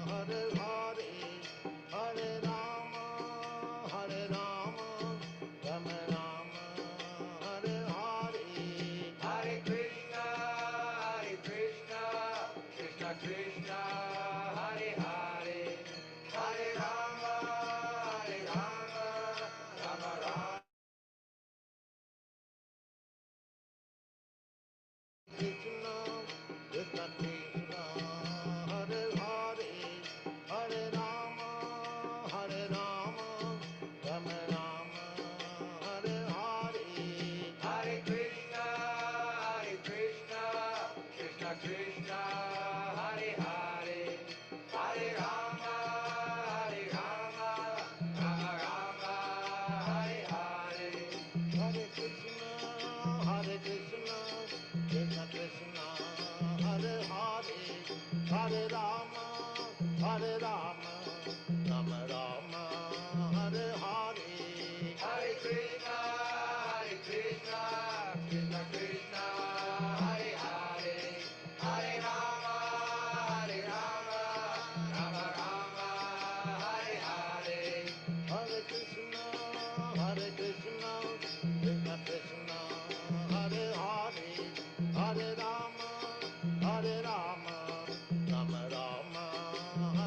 Hare Hare, Hare Rama, Hare Rama, Rama Rama, Hare Hare, Hare Krishna, Krishna Krishna, Hare Hare, Hare Rama, Rama Rama, Krishna, Krishna Krishna, Hare Hare, Hare Rama, Rama Rama, Hare Hare, Hare Krishna, Krishna Krishna, Hare Hare, Hare Rama, Rama Rama, Hare Hare, Hare Krishna, Krishna Krishna, Hare Hare, Hare Rama, Rama Rama, Hare Hare, Hare Krishna, Krishna Krishna, Hare Hare, Hare Rama, Rama Rama,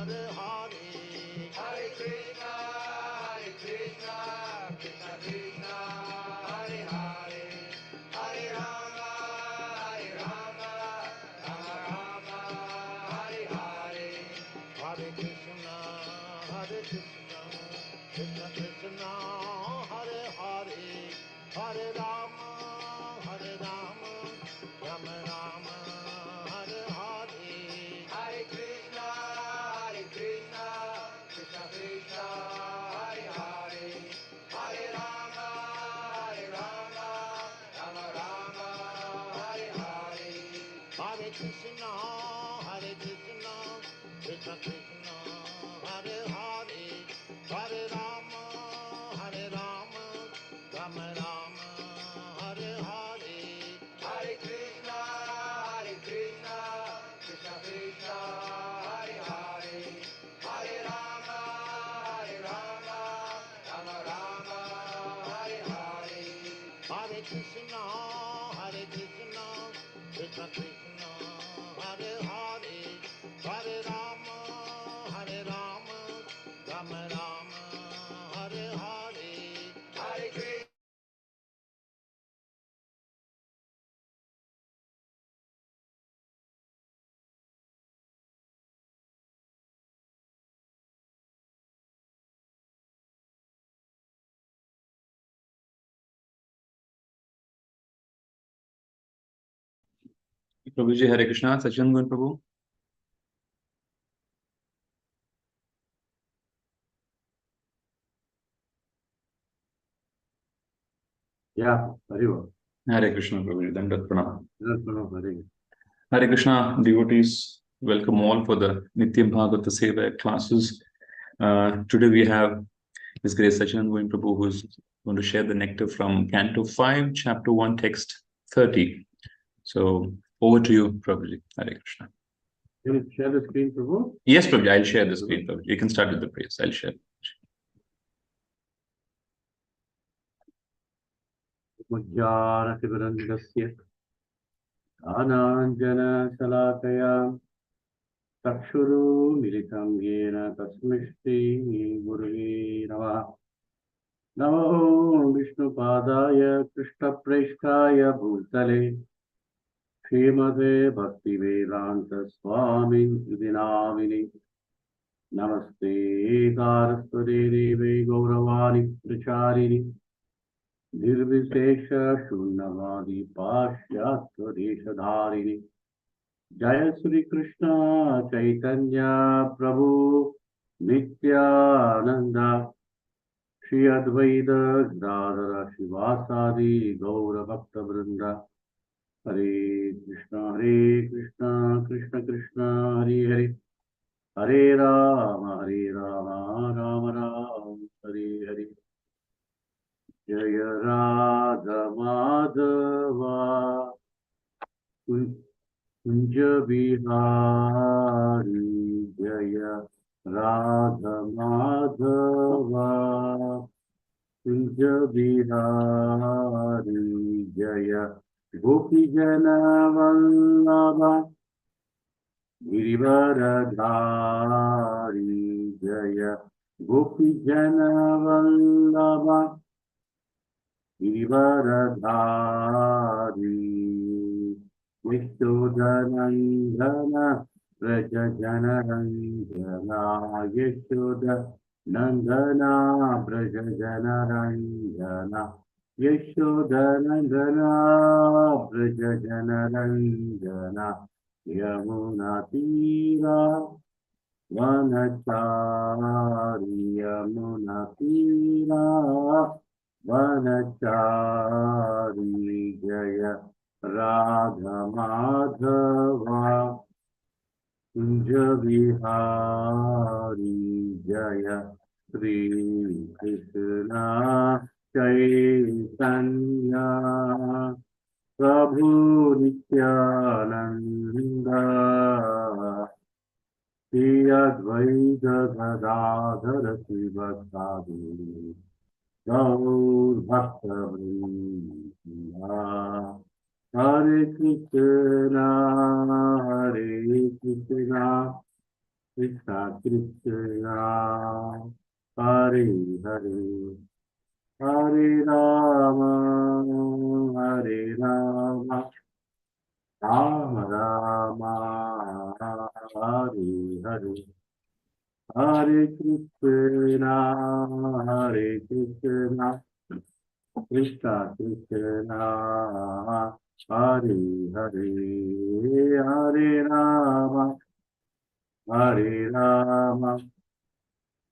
Hare Hare, Hare Krishna, Krishna Krishna, Hare Hare, Hare Rama, Rama Rama, Hare Hare, Hare Krishna, Krishna Krishna, Hare Hare, Hare Rama, Rama Rama, Hare Hare, Hare Krishna, Krishna Krishna, Hare Hare, Hare Rama, Rama Rama, Hare Hare, Hare Krishna, Krishna Krishna, Hare Hare, Hare Rama, Rama Rama, Hare Hare, Hare Krishna, Krishna Krishna, Hare Hare, Hare Rama, Rama Rama, Hare Hare, Hare Krishna, Krishna Krishna, Hare Hare, Hare Rama, Rama Rama, Hare Hare, Hare Krishna, Krishna Krishna, Hare Hare, Hare Rama, Rama Rama, Hare Hare, Hare Krishna. Prabhuji, Hare Krishna, Satcidananda Prabhu. Yeah, very well. Hare Krishna, Prabhuji, Dandat Pranam. Hare Hare Krishna, devotees, welcome all for the Nityam Bhagavata Sevaya classes. Today we have His Grace Satcidananda Prabhu, who is going to share the nectar from Canto 5, Chapter 1, Text 30. So, over to you, Prabhuji. Hare Krishna. Can you share the screen, Prabhu? Yes, Prabhuji, I'll share the screen, Prabhuji. You can start with the praise. I'll share. Majjhanativarandasya Dhananjana-shalakaya Takshuru militam yena tasmishti gurve namaha. Namo Vishnupadaya Krishna-preshthaya Bhutale Srimate Bhaktivedanta Swamin Idinamini Namaste Saraswate Deve Gauravani Pracharini Nirvishesha Shunnavadi Pashyatva Deshaಧಾरिಣಿ Jaya Sri Krishna Chaitanya Prabhu Nityananda Shri Advaita Gadadhara Shivasadi Gaura Bhakta Vrinda Hare Krishna Krishna Krishna Hare Hare Hare Rama Rama Rama Hare Hare Jaya Radha Madhava Kunj Bihari जय राधा माधवा कुंज बिहारी जय गोपी जन वल्लभा गिरिवरधारी जय गोपी जन वल्लभा गिरिवरधारी यशोदनन्दन व्रज जनरञ्जना यशोदनन्दना व्रज जनरञ्जना यशोदनन्दना व्रज जनरञ्जना यमुनातीरा वनचारी यमुनातीरा वनचारी जय राधा माधवा कुंज बिहारी जय श्री कृष्ण चैतन्य प्रभु नित्यानंद श्री अद्वैत गदाधर शिवसादि गौर भक्तवृंदा Hare Krishna, Hare Krishna, Krishna Krishna, Hare Hare, Hare Rama, Hare Rama, Rama Rama, Hare Hare, Hare Krishna, Hare Krishna, Krishna Krishna, Hare Hare, Hare Rama, Hare Rama,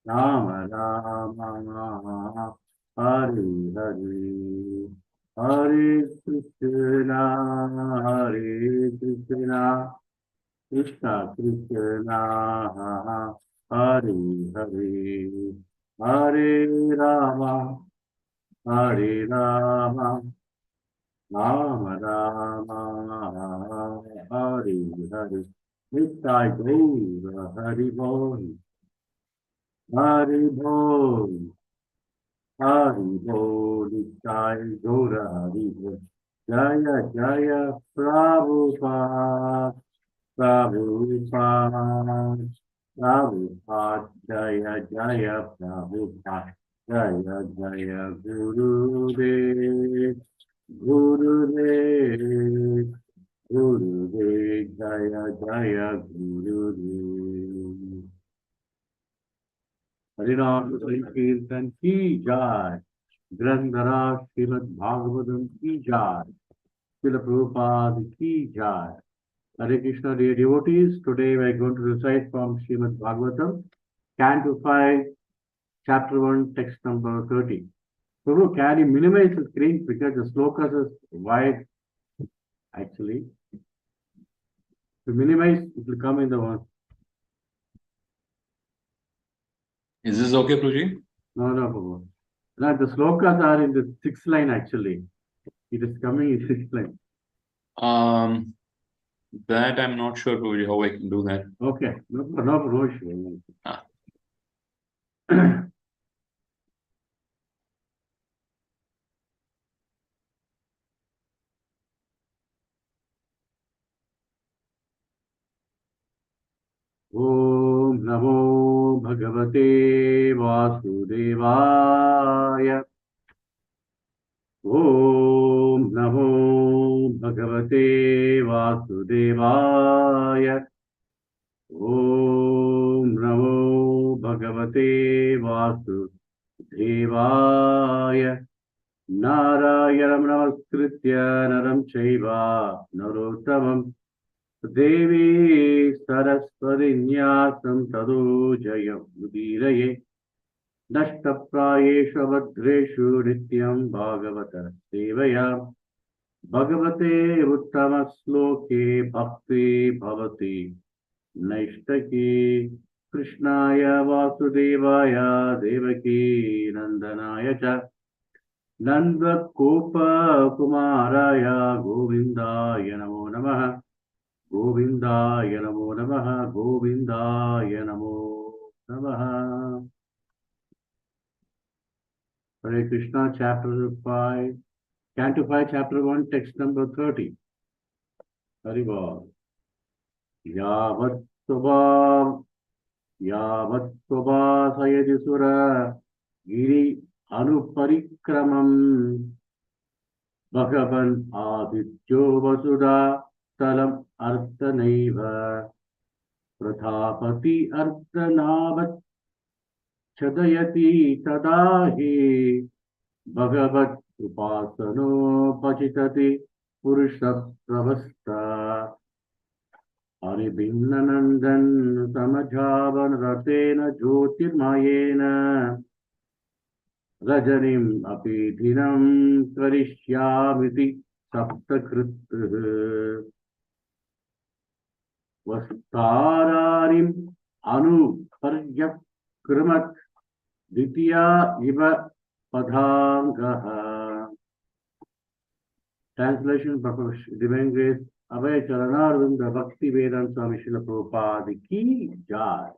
Rama Rama, Hare Hare, Hare Krishna, Hare Krishna, Krishna Krishna, Hare Hare, Hare Rama, Hare Rama, Rama Rama, Hare Hare. Nitai Gaura, Hari Bol, Hari Bol, Hari Bol, Nitai Gaura, Hari Bol. Jaya Jaya Prabhupada, Prabhupada, Prabhupada, Jaya Jaya Prabhupada, Jaya Jaya Gurudev, Gurudev, Gurudev, Jaya Jaya Gurudev. Harinam Sankirtan ki jai, Grandhara Srimad Bhagavatam ki jai, Srila Prabhupada ki jai. Hare Krishna, dear devotees. Today we are going to recite from Srimad Bhagavatam, Canto 5, Chapter 1, text number 30. Prabhu, can you minimize the screen because the slokas is wide actually? To minimize, it will come in the one. Is this okay, Prabhuji? No, Prabhu. Now the slokas are in the 6th line actually. It is coming in 6th line. That I'm not sure, Prabhuji, how I can do that. Okay, no issue. Om Namo Bhagavate Vasudevaya. Om Namo Bhagavate Vasudevaya. Om Namo Bhagavate Vasudevaya. Narayanam Namaskritya Naram Chaiva Narottamam Devi Saraswati Nyasam Tado Jayam Udiraye Nashtaprayeshu Abhadreshu Nityam Bhagavata Sevaya Bhagavate Uttama Sloke Bhakti Bhavati Naishtaki Krishnaya Vasudevaya Devaki Nandanaya Cha Nanda Kopa Kumaraya Govindaya Namo Namaha Govindaya namo namaha. Govindaya namo namaha. Hare Krishna, chapter 5, Canto 5, chapter 1, text number 30. Haribol. Yavat Subha Sayadi Sura Giri Anuparikramam Bhagavan Adityo Vasudha Talam Arthanaiva Prathapati Arthanavat Chadayati Tadahi Bhagavat Upasano Pachitati Purusha Pravasta Aribinnanandan Samajavan Ratena Jyotirmayena Rajanim Apidhinam Karishyamiti Saptakrit Vastararim Anu Parjakrimat Ditya Iva Padhangaha. Translation by Divine Grace Abhay Charanarvinda Bhakti Vedanta Swami Srila Prabhupada Ki Jai.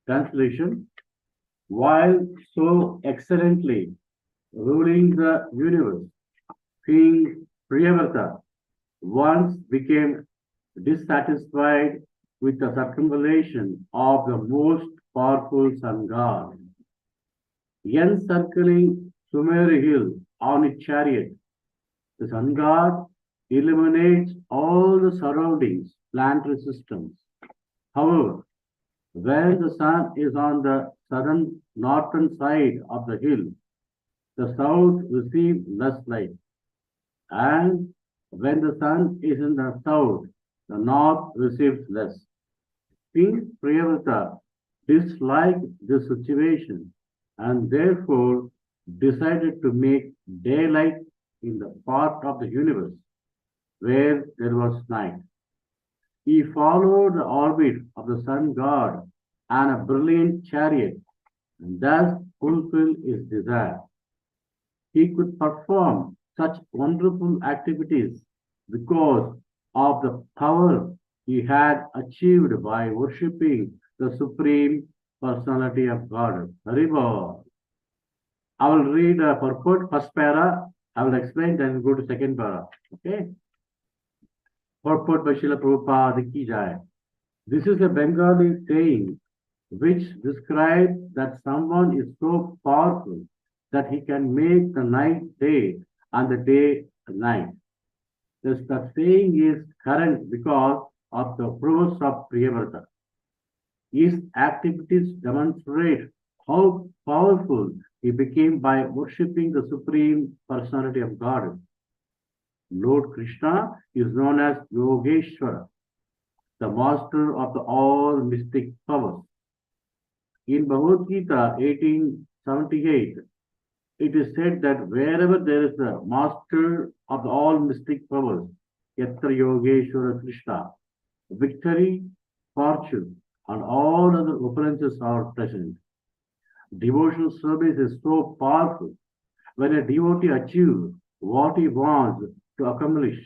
Translation: while so excellently ruling the universe, King Priyavata once became dissatisfied with the circumvallation of the most powerful sun god. Encircling Sumeri hill on its chariot, the sun god illuminates all the surroundings planetary systems. However, when the sun is on the northern side of the hill, the south receives less light. And when the sun is in the south, the north receives less. King Priyavata disliked this situation and therefore decided to make daylight in the part of the universe where there was night. He followed the orbit of the sun god and a brilliant chariot and thus fulfilled his desire. He could perform such wonderful activities because of the power he had achieved by worshipping the Supreme Personality of God. Haribol. I will read a purport, first para, I will explain, then go to second para. Okay? Purport by Srila Prabhupada Ki Jai. This is a Bengali saying which describes that someone is so powerful that he can make the night day and the day night. That saying is current because of the prose of Priyavrata. His activities demonstrate how powerful he became by worshipping the Supreme Personality of God. Lord Krishna is known as Yogeshwara, the master of the all mystic powers. In Bhagavad Gita 1878, it is said that wherever there is a master of the all mystic powers, Yatra Yogeshwara Krishna, victory, fortune, and all other opulences are present. Devotional service is so powerful. When a devotee achieves what he wants to accomplish,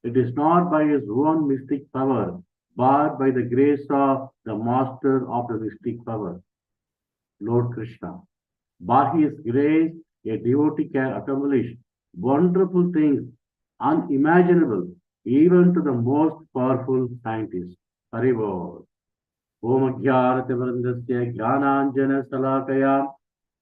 it is not by his own mystic power, but by the grace of the master of the mystic power, Lord Krishna. By his grace, a devotee can accomplish wonderful things unimaginable even to the most powerful scientists. Haribol. Om Jnanati Vrindasya Jnananjana Salakaya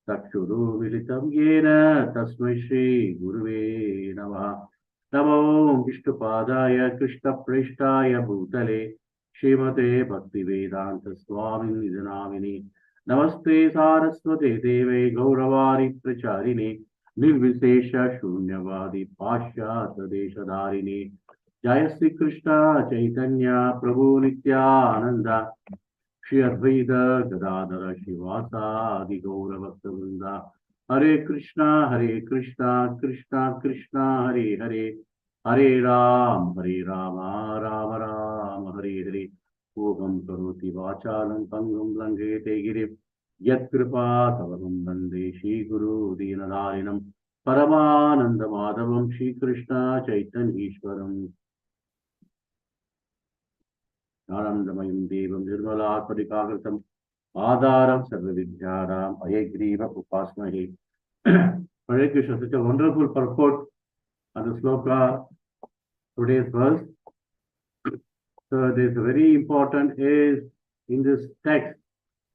Chakshuru Militam Yena Tasmai Shri Guruve Namaha. Namo Vishnupadaya Krishna Preshtaya Bhutale Srimate Bhaktivedanta Swami Nidhanamini Namaste Saraswate Deve Gauravari Pracharini Nirvisesha Shunyavadi Pasha Tadeshadharini Jaya Sri Krishna Chaitanya Prabhu Nityananda Shri Advaita Gadadhara Shivasa Adi Gaura Bhakta Hare Krishna Krishna Krishna Hare Hare Hare Rama Rama Rama Hare Hare Ogam Karoti Vachalam Pangam Langete Girip Yat Kripa Tavaham Bande Shri Guru Dinadarinam Paramananda Madhavam Shri Krishna Chaitanya Ishwaram Anandamayam Devam Nirmala Parikagatam Adharam Sarvavidyaram Ayagriva Upasmahe. Hare Krishna, such a wonderful purport on the sloka, today's verse. So this very important is in this text,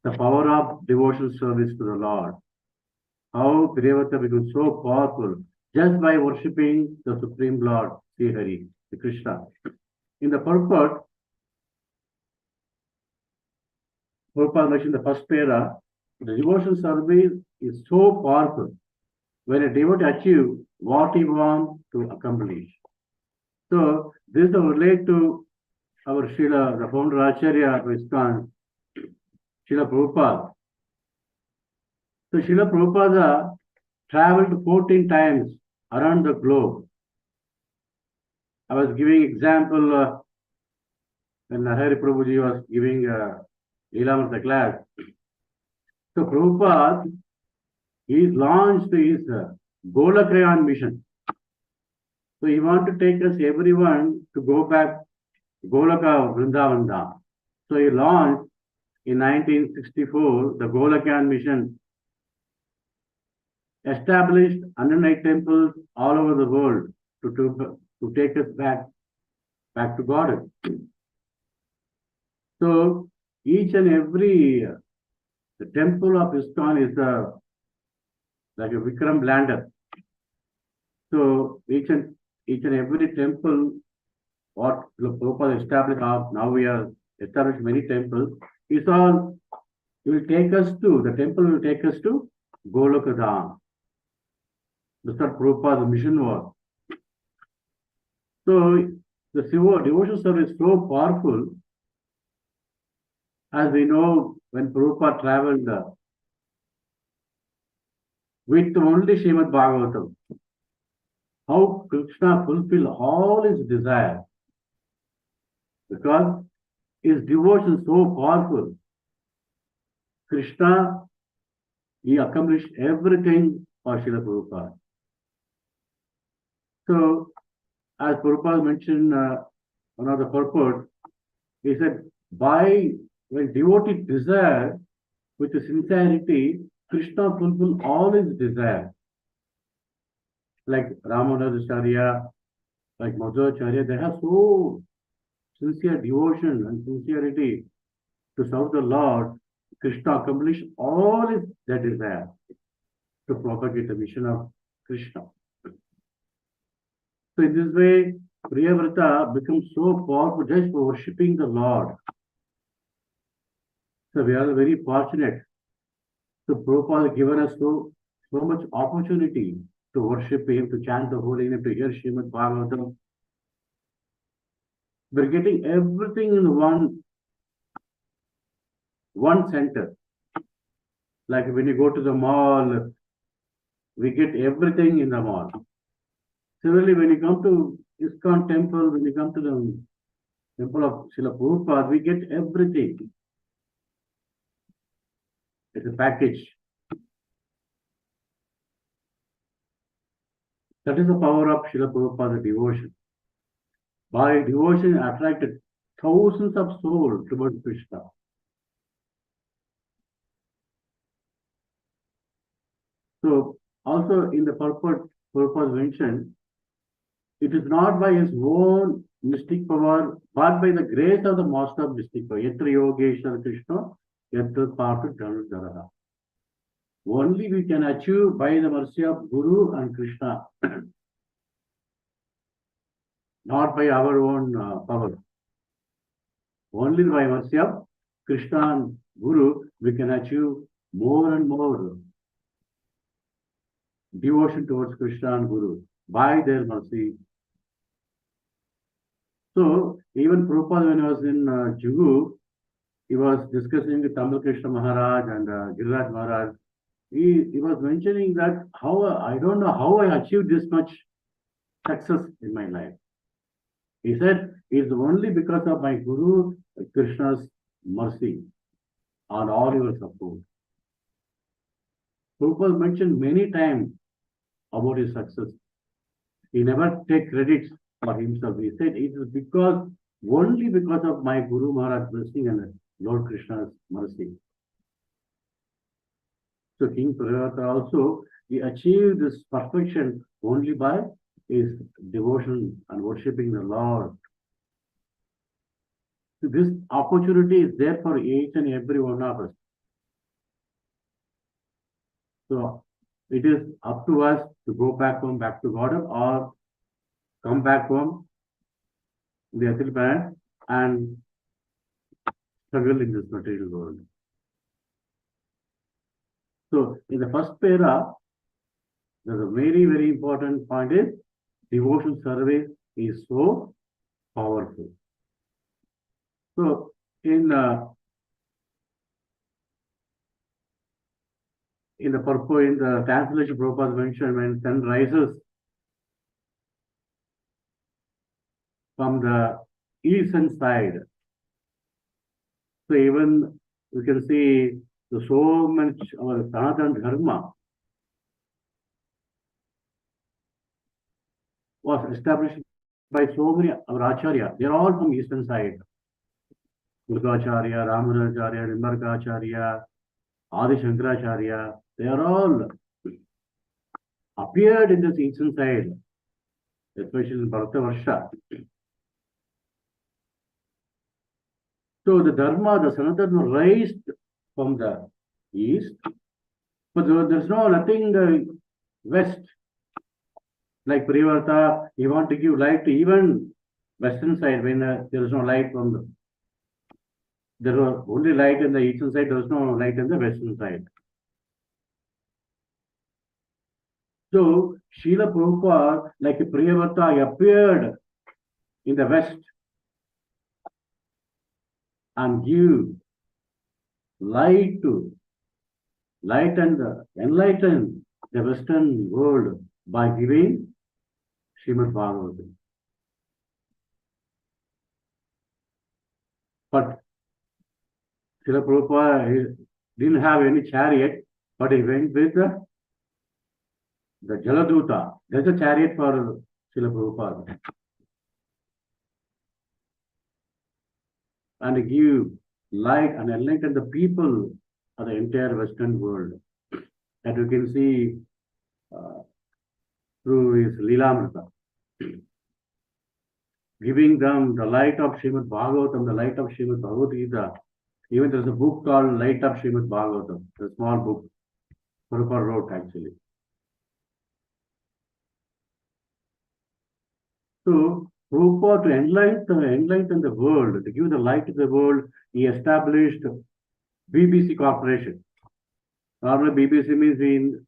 the power of devotional service to the Lord. How Bhagavata becomes so powerful just by worshipping the Supreme Lord, Sri Hari, the Krishna. In the purport, Prabhupada mentioned the first para, the devotional service is so powerful when a devotee achieves what he wants to accomplish. So this will relate to our Srila, the founder Acharya of ISKCON, Srila Prabhupada. So Srila Prabhupada traveled 14 times around the globe. I was giving example when Hari Prabhuji was giving Leelamrita class. So Prabhupada, he launched his Golakayan mission. So he wanted to take us everyone to go back Golaka Vrindavan Dham. So he launched in 1964 the Golakayan mission, established 108 temples all over the world to take us back to God. So each and every the temple of ISKCON is like a Vikram lander. So each and every temple, what Prabhupada established, now we are established many temples, is all, the temple will take us to Goloka Dham. That's what Prabhupada's mission was. So the devotional service is so powerful. As we know, when Prabhupada traveled with only Srimad Bhagavatam, how Krishna fulfilled all his desires, because his devotion is so powerful. Krishna, he accomplished everything for Srila Prabhupada. So, as Prabhupada mentioned one of the purport, he said, when devotee desire with sincerity, Krishna fulfilled all his desires. Like Ramanujacharya, like Madhvacharya, they have so sincere devotion and sincerity to serve the Lord. Krishna accomplished all their desire to propagate the mission of Krishna. So in this way, Priyavrata becomes so powerful just for worshipping the Lord. So we are very fortunate. So Prabhupada has given us so much opportunity to worship Him, to chant the holy name, to hear Srimad Bhagavatam. We're getting everything in one center. Like when you go to the mall, we get everything in the mall. Similarly, when you come to ISKCON temple, when you come to the temple of Srila Prabhupada, we get everything. It's a package. That is the power of Srila Prabhupada's devotion. By devotion, attracted thousands of souls towards Krishna. So, also in the purpose mentioned, it is not by his own mystic power, but by the grace of the master of mystic power. Yatra Yogeshwara Krishna, Yatra Partha Dhanudharaha. Only we can achieve by the mercy of Guru and Krishna, not by our own power. Only by mercy of Krishna and Guru, we can achieve more and more devotion towards Krishna and Guru by their mercy. So, even Prabhupada, when he was in Jugu, he was discussing with Tamil Krishna Maharaj and Giriraj Maharaj. He was mentioning that I don't know how I achieved this much success in my life. He said, it's only because of my Guru Krishna's mercy and all your support. Prabhupada mentioned many times about his success. He never take credits for himself. He said it is only because of my Guru Maharaj blessing and Lord Krishna's mercy. So King Prayata also, he achieved this perfection only by his devotion and worshipping the Lord. So this opportunity is there for each and every one of us. So it is up to us to go back home, back to God, or come back home, the earthly planet, and struggle in this material world. So in the first para, there's a very, very important point is devotion service is so powerful. So in the translation Prabhupada mentioned, when sun rises from the eastern side, so even you can see so much our Sanatana Dharma was established by so many our Acharya. They are all from eastern side. Durgacharya, Ramanujacharya, Nimbarkacharya, Adi Shankaracharya, they are all appeared in this eastern side, especially in Bharatavarsha. So the Dharma, the Sanatana raised from the east, but there's nothing west. Like Privarta, you want to give light to even western side when there is no light from the. There was only light in the eastern side, there was no light in the western side. So Srila Prabhupada, like Priyavrata, appeared in the west and give light and enlighten the western world by giving Srimad Bhagavatam. But Srila Prabhupada didn't have any chariot, but he went with the Jaladuta. There's a chariot for Srila Prabhupada. And give light and enlighten the people of the entire Western world. That you can see through his Lilamrita. Giving them the light of Srimad Bhagavatam, the light of Srimad Bhagavad Gita. Even there's a book called Light of Srimad Bhagavatam, a small book Prabhupada wrote actually. So Prabhupada to enlighten the world, to give the light to the world, he established BBC Corporation. Normally BBC means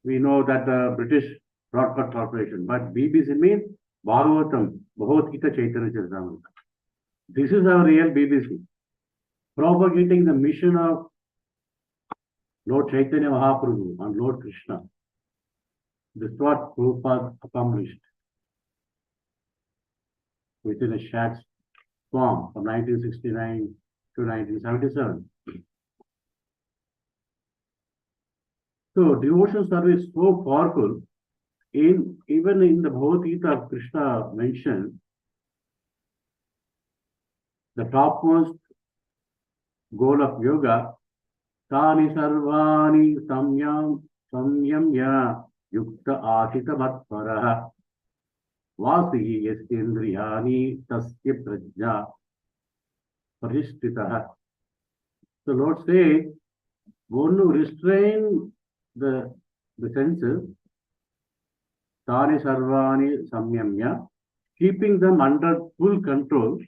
we know that the British Broadcast Corporation, but BBC means Bhagavatam, Bhagavad Gita Chaitanya Charitamrita. This is our real BBC, propagating the mission of Lord Chaitanya Mahaprabhu and Lord Krishna. This is what Prabhupada accomplished within a short form from 1969 to 1977. So devotion service is so powerful. Even in the Bhagavad Gita, Krishna mentioned the topmost goal of yoga, Tani Sarvani Samyamya Yukta Asita Vatparaha Vasi Yastindriyani Tasya Prajna Parishtitaha. The Lord says, one who restrain the senses, Tani Sarvani Samyamya, keeping them under full control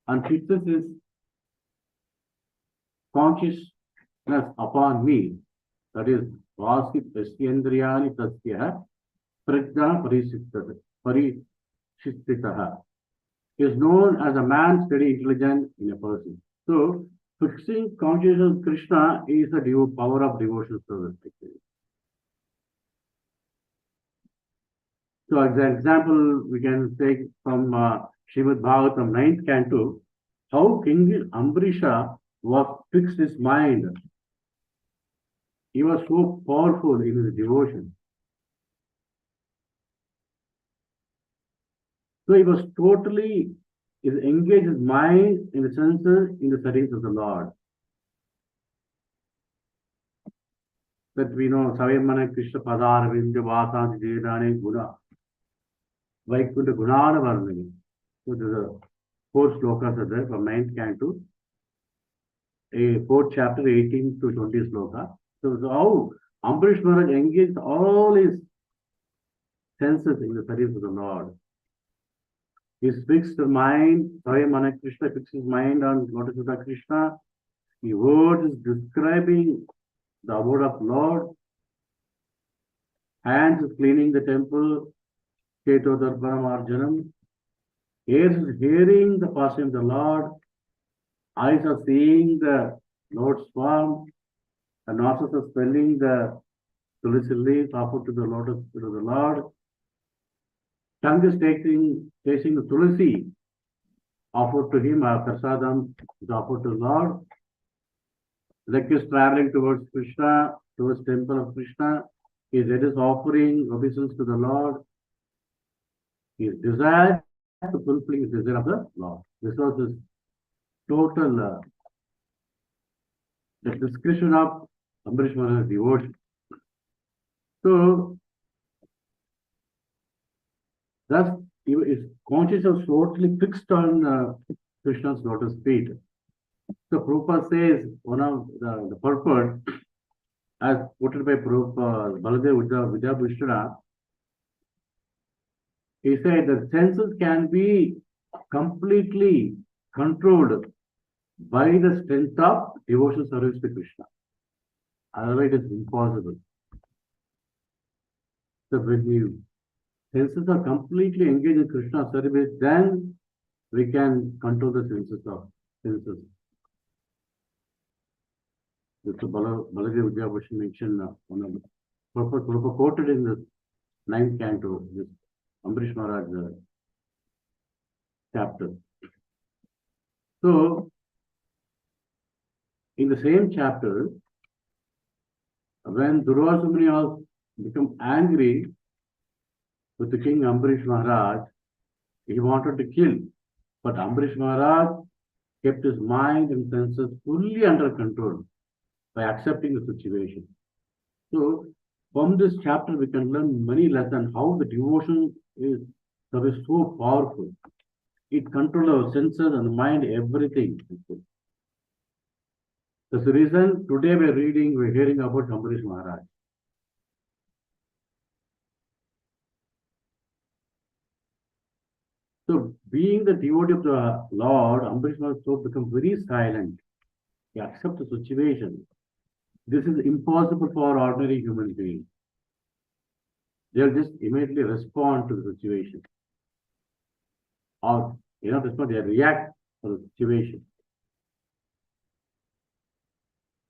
and fixes his consciousness upon me, that is, Vasi Yasyendriyani Tasya Prajna Parishtitaha, is known as a man steady intelligent in a person. So, fixing consciousness of Krishna is the power of devotion service. So, as an example, we can take from Srimad Bhagavatam 9th canto, how King Ambrisha was fixed his mind. He was so powerful in his devotion. So he was totally engaged his mind in the senses in the service of the Lord. That we know Savayamana Krishna Padar Vindya Vasant Jedane Guna Vaikunta Gunana Varnani. So there's a 4 slokas are there from 9th canto, a 4th chapter, 18 to 20 sloka. So how Ambarish Maharaj engaged all his senses in the service of the Lord. His fixed mind, Savayamana Krishna fixed his mind on Lord Krishna. The word is describing the abode of Lord. Hands is cleaning the temple. Keto Darpanam Arjanam. Ears is hearing the passing of the Lord. Eyes are seeing the Lord's form. And nostrils are smelling the tulsi leaves offered to the Lord. Tongue is tasting the tulsi offered to him. Prasadam is offered to the Lord. Leg is traveling towards Krishna, towards temple of Krishna. His head is offering obeisance to the Lord. His desire to fulfill his desire of the Lord. This was his total the description of Ambarish Maharaj's devotion. So, thus, his consciousness was totally fixed on Krishna's lotus feet. So, Prabhupada says one of the purport, as quoted by Prabhupada, Baladev Vidyabhushana, he said the senses can be completely controlled by the strength of devotional service to Krishna. Otherwise, it is impossible. So when the senses are completely engaged in Krishna service, then we can control the senses. This is Baladev Vidyabhushana mentioned one of the Prabhupada quoted in the 9th canto, this Ambarish Maharaj chapter. So, in the same chapter, when Durvasa Muni was become angry with the king Ambarish Maharaj, he wanted to kill. But Ambarish Maharaj kept his mind and senses fully under control by accepting the situation. So, from this chapter, we can learn many lessons how the devotion is so powerful. It controls our senses and the mind, everything. That's the reason today we're hearing about Ambarish Maharaj. So, being the devotee of the Lord, Ambarish Maharaj become very silent. He accepts the situation. This is impossible for ordinary human beings. They'll just immediately respond to the situation. Or, respond, they react to the situation.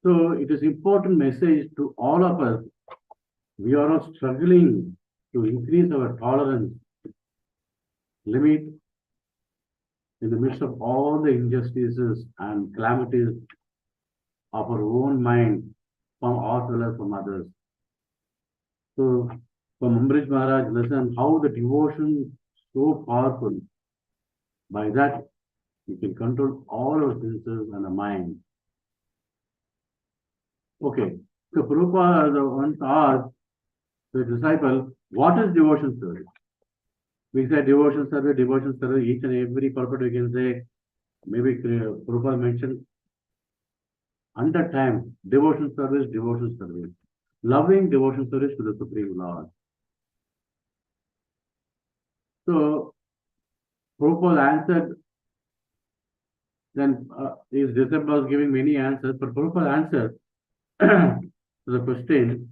So, it is important message to all of us. We are all struggling to increase our tolerance limit in the midst of all the injustices and calamities of our own mind, from as well as from others. So, from Ambarish Maharaj, listen how the devotion is so powerful. By that, we can control all our senses and the mind. Okay, so Prabhupada once asked the disciple, what is devotion service? We say devotion service, each and every purport we can say, maybe Prabhupada mentioned 100 times, devotion service, loving devotion service to the Supreme Lord. So, Prabhupada answered, then his disciple was giving many answers, but Prabhupada answered to the question,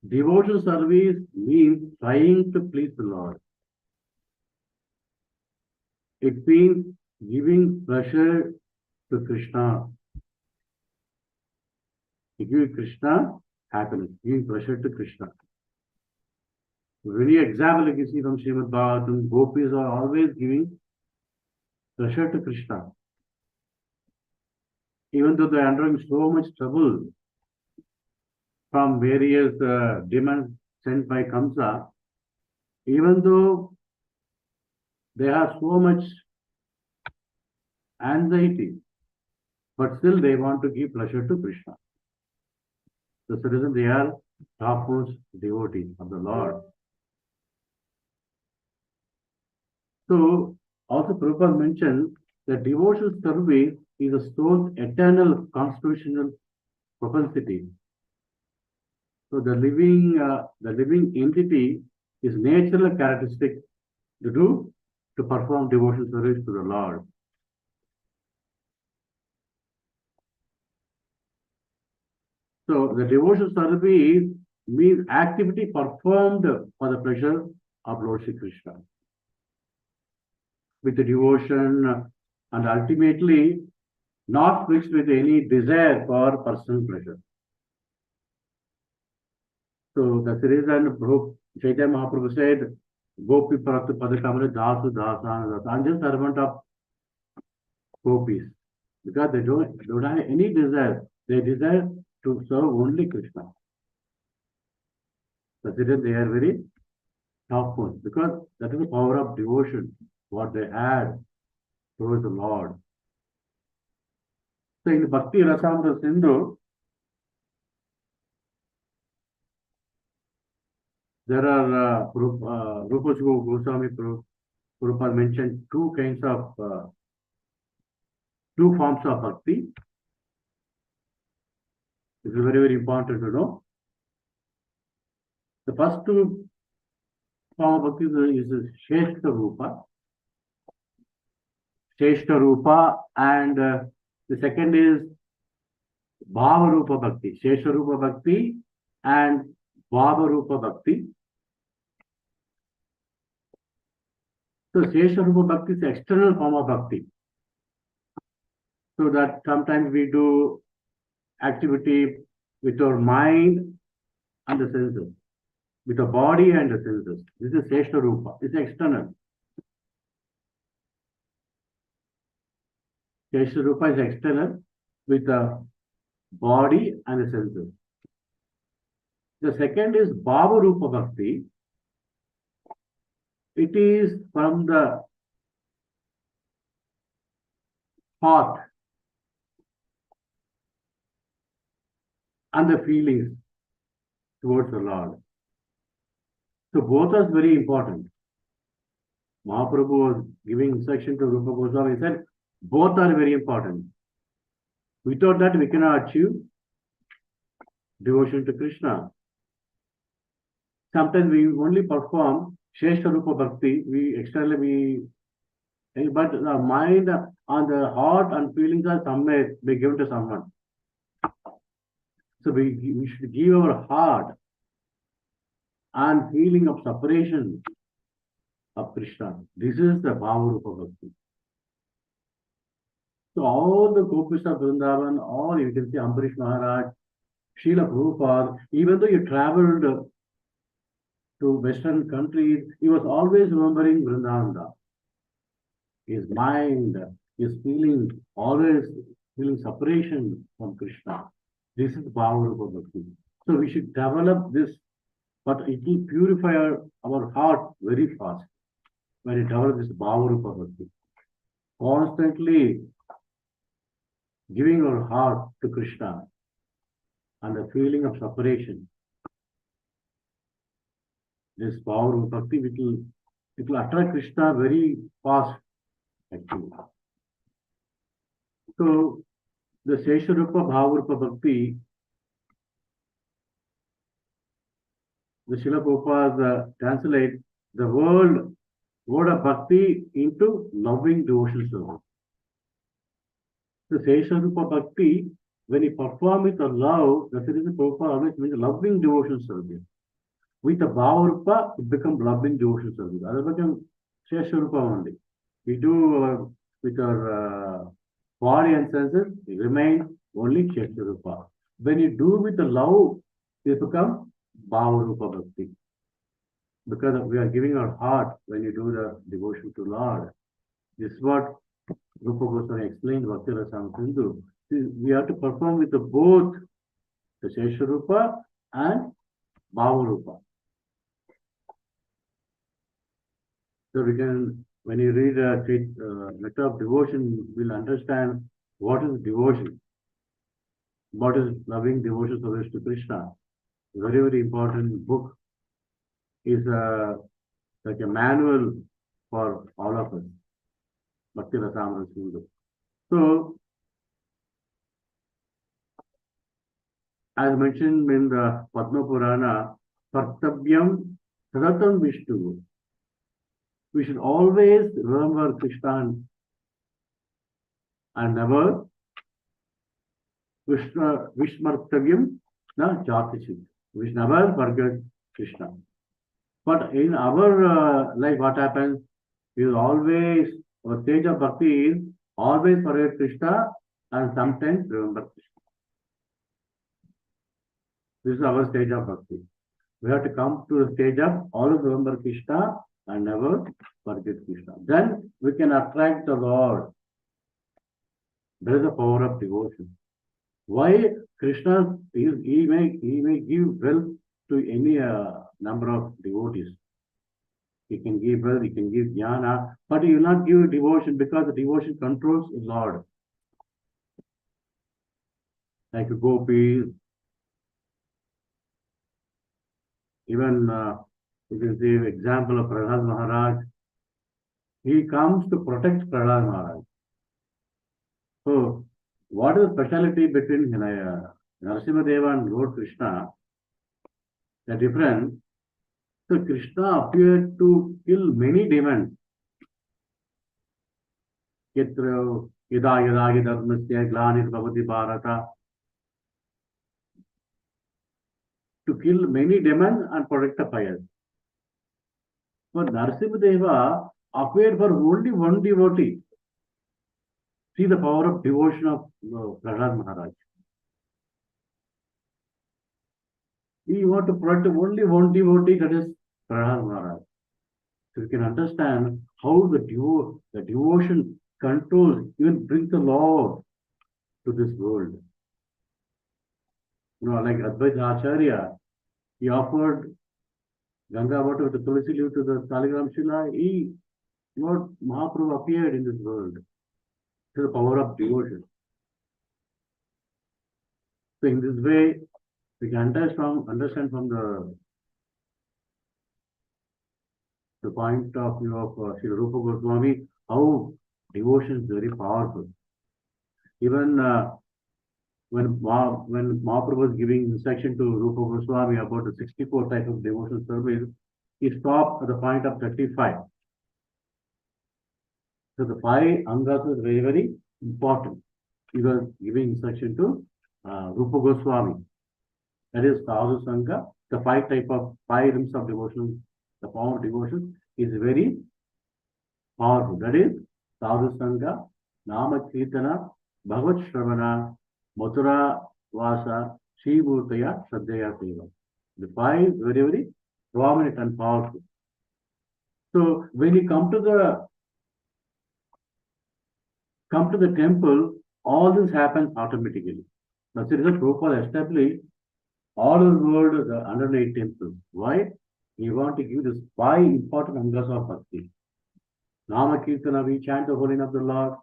devotion service means trying to please the Lord. It means giving pleasure to Krishna. To give Krishna happiness, giving pleasure to Krishna. Very example you can see from Srimad Bhagavatam, gopis are always giving pleasure to Krishna. Even though they are undergoing so much trouble from various demons sent by Kamsa, even though they have so much anxiety, but still they want to give pleasure to Krishna. That's the reason they are topmost devotees of the Lord. So, also Prabhupada mentioned that devotional service is a soul's eternal constitutional propensity. So the living entity is natural characteristic to perform devotional service to the Lord. So the devotional service means activity performed for the pleasure of Lord Shri Krishna with the devotion and ultimately not mixed with any desire for personal pleasure. So that's the reason Chaitanya Mahaprabhu said, Gopi Parakta Padakamale Dasu Dasana. I'm just servant of gopis. Because they don't have any desire. They desire to serve only Krishna. That's the reason they are very topmost. Because that is the power of devotion, what they had towards the Lord. So in Bhakti Rasamrita Sindhu, there are Rupa Goswami Prabhupada mentioned two forms of bhakti. This is very, very important to know. The first two form of bhakti is Sheshta Rupa. Sheshta Rupa, and the second is Bhava Rupa Bhakti. Shesha Rupa Bhakti and Bhava Rupa Bhakti. So Shesha Rupa Bhakti is the external form of bhakti. So that sometimes we do activity with our mind and the senses, with the body and the senses. This is Shesha Rupa. It's external. Shesha Rupa is external with the body and the senses. The second is Bhava Rupa Bhakti. It is from the heart and the feelings towards the Lord. So both are very important. Mahaprabhu was giving instruction to Rupa Goswami. He said, both are very important. Without that, we cannot achieve devotion to Krishna. Sometimes we only perform Shesha Rupa Bhakti. But the mind and the heart and feelings are somewhere be given to someone. So we should give our heart and feeling of separation of Krishna. This is the Bhava Rupa Bhakti. So all the gopis of Vrindavan, all you can see Ambarish Maharaj, Srila Prabhupada, even though he traveled to Western countries, he was always remembering Vrindavan. His mind, his feeling, always feeling separation from Krishna. This is Bhava Rupa Bhakti. So we should develop this, but it will purify our heart very fast when we develop this Bhava Rupa Bhakti. Constantly giving our heart to Krishna and the feeling of separation. This Bhava Rupa Bhakti, it will attract Krishna very fast, actually. So the Shesha Rupa Bhava Rupa Bhakti, the Srila Prabhupada translate the word of bhakti into loving devotional service. The Shesha Rupa Bhakti, when you perform with a love, that's the reason Prabhupada always means loving devotional service. With the Bhava Rupa, it becomes loving devotional service. Otherwise, become Shesha Rupa only. We do with our body and senses, it remains only Shesha Rupa. When you do with the love, it becomes Bhava Rupa Bhakti. Because we are giving our heart when you do the devotion to Lord. This is what Rupa Goswami explained Bhakti Rasamrita Sindhu. We have to perform with both the Shesha Rupa and Bhava Rupa. So we can when you read a letter of devotion, we'll understand what is devotion, what is loving devotion service to Krishna. Very, very important book is like a manual for all of us. Bhakti Rasamrita Sindhu. So, as mentioned in the Padma Purana, Kartavyam Sadatam Vishnu. We should always remember Krishna and never Vishmartavyam na Jatichit. We should never forget Krishna. But in our life, what happens is always, our stage of bhakti is always forget Krishna and sometimes remember Krishna. This is our stage of bhakti. We have to come to the stage of always remember Krishna and never forget Krishna. Then we can attract the Lord. There is the power of devotion. Why Krishna he may give wealth to any number of devotees. He can give wealth, he can give jnana, but he will not give devotion because the devotion controls the Lord. Like gopis, even you can see example of Prahlad Maharaj. He comes to protect Prahlad Maharaj. So, what is the speciality between Narasimhadeva and Lord Krishna? The difference. So, Krishna appeared to kill many demons. Yada yada yadharmasya glanir bhavati bharata. To kill many demons and protect the fire. But Narasimhadeva appeared for only one devotee. See the power of devotion of Prahlad Maharaj. We want to protect only one devotee, that is Prahlad Maharaj. So you can understand how the devotion controls, even brings the Lord to this world. You know, like Advaita Acharya, he offered Ganga water with the Tulsi leaf to the Saligram Shila. Lord Mahaprabhu appeared in this world. To the power of devotion. So in this way, we can understand from the point of view of Sri Rupa Goswami how devotion is very powerful. Even when Mahaprabhu was giving instruction to Rupa Goswami about the 64 type of devotional service, he stopped at the point of 35. So the 5 angas is very, very important. He was giving instruction to Rupa Goswami. That is Sadhu Sangha. The 5 limbs of devotion, the power of devotion is very powerful. That is Sadhu Sangha, Nama Kirtana, Bhagavad Shravana, Mathura Vasa, Shri Murtaya, Shraddhaya Seva. The 5 very, very prominent and powerful. So when you come to the temple, all this happens automatically. That's the reason Prabhupada established all over the world the 108 temples. Why? We want to give this 5 important angas of bhakti. Nama Kirtana, we chant the holy name of the Lord.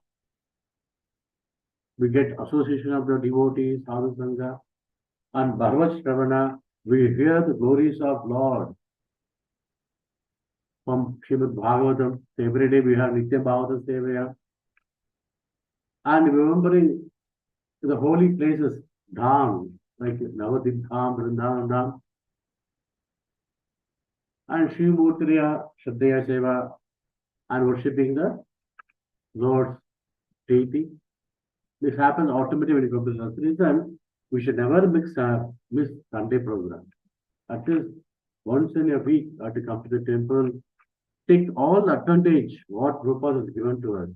We get association of the devotees, Sadhu Sangha. And Bhagavad Shravana, we hear the glories of Lord. From Srimad Bhagavatam, every day we have Nityam Bhagavata Sevaya. And remembering the holy places, Dham, like Navadip Dham, Vrindavan Dham, and Shri Murtaya, Shraddhaya Seva, and worshipping the Lord's deity. This happens automatically when you come to the reason. We should never miss Sunday program. At least once in a week, I have to come to the temple, take all the advantage what Prabhupada has given to us.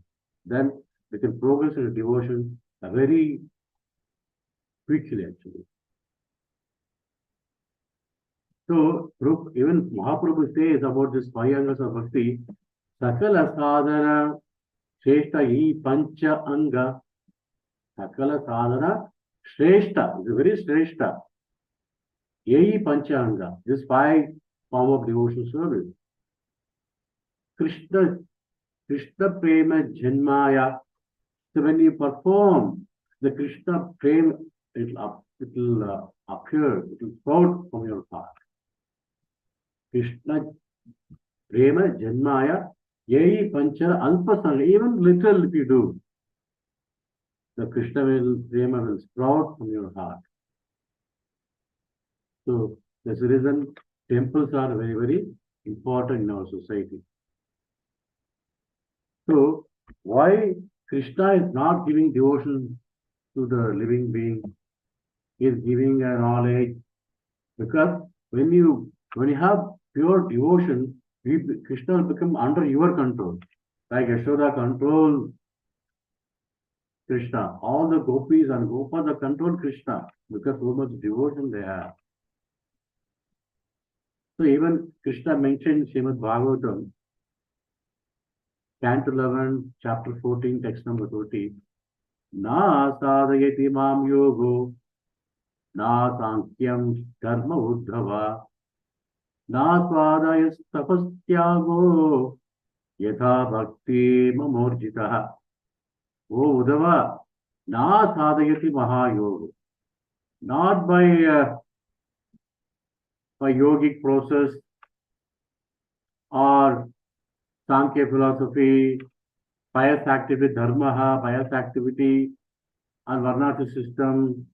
Then we can progress in devotion very quickly actually. So even Mahaprabhu says about this 5 angas of bhakti, Sakala sadhana shrestha hi pancha anga. Sakala sadhana shrestha, is very shrestha. Yei pancha anga, this 5 form of devotional service. Krishna Krishna Prema Janmaya. So when you perform the Krishna Prema, it will appear, it will sprout from your heart. Krishna Prema Janmaya, Yei Pancha Alpasanga, even little if you do, the Krishna Prema will sprout from your heart. So that's the reason temples are very, very important in our society. So why Krishna is not giving devotion to the living being? He is giving a knowledge, because when you have pure devotion, Krishna will become under your control. Like Yashoda control Krishna. All the gopis and gopas control Krishna because so much devotion they have. So even Krishna mentioned Srimad Bhagavatam, Canto 11, chapter 14, text number 20. Na sadhayati mam yogo, na sankyam dharma uddhava, na swadayas tapastyago, yatha bhakti mamorjitaha. O Uddhava, na sadhayati mahayoga. Not by yogic process or Sankhya philosophy, pious activity, dharma, pious activity, and varnashram system.